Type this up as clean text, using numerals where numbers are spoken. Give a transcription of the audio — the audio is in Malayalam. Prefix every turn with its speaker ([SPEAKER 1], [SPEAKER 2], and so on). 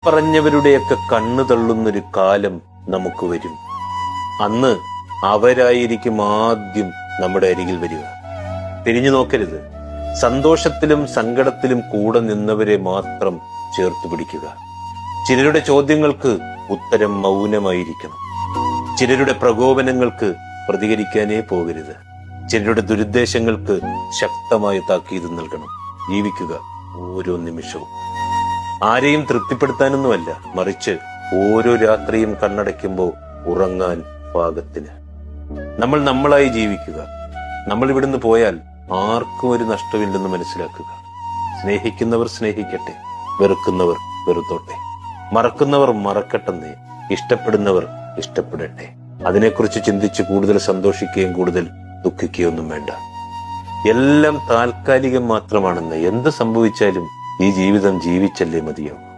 [SPEAKER 1] തള്ളിപ്പറഞ്ഞവരുടെയൊക്കെ കണ്ണു തള്ളുന്നൊരു കാലം നമുക്ക് വരും. അന്ന് അവരായിരിക്കും ആദ്യം നമ്മുടെ അരികിൽ വരിക. തിരിഞ്ഞു നോക്കരുത്. സന്തോഷത്തിലും സങ്കടത്തിലും കൂടെ നിന്നവരെ മാത്രം ചേർത്ത് പിടിക്കുക. ചിലരുടെ ചോദ്യങ്ങൾക്ക് ഉത്തരം മൗനമായിരിക്കണം. ചിലരുടെ പ്രകോപനങ്ങൾക്ക് പ്രതികരിക്കാനേ പോകരുത്. ചിലരുടെ ദുരുദ്ദേശങ്ങൾക്ക് ശക്തമായ താക്കീത് നൽകണം. ജീവിക്കുക ഓരോ നിമിഷവും. ആരെയും തൃപ്തിപ്പെടുത്താനൊന്നുമല്ല, മറിച്ച് ഓരോ രാത്രിയും കണ്ണടയ്ക്കുമ്പോൾ ഉറങ്ങാൻ പാകത്തിന്. നമ്മൾ നമ്മളായി ജീവിക്കുക. നമ്മൾ ഇവിടുന്ന് പോയാൽ ആർക്കും ഒരു നഷ്ടമില്ലെന്ന് മനസ്സിലാക്കുക. സ്നേഹിക്കുന്നവർ സ്നേഹിക്കട്ടെ, വെറുക്കുന്നവർ വെറുത്തോട്ടെ, മറക്കുന്നവർ മറക്കട്ടെന്നേ, ഇഷ്ടപ്പെടുന്നവർ ഇഷ്ടപ്പെടട്ടെ. അതിനെക്കുറിച്ച് ചിന്തിച്ച് കൂടുതൽ സന്തോഷിക്കുകയും കൂടുതൽ ദുഃഖിക്കുകയൊന്നും വേണ്ട. എല്ലാം താൽക്കാലികം മാത്രമാണെന്ന്. എന്ത് സംഭവിച്ചാലും ഈ ജീവിതം ജീവിച്ചല്ലേ മതിയാവും.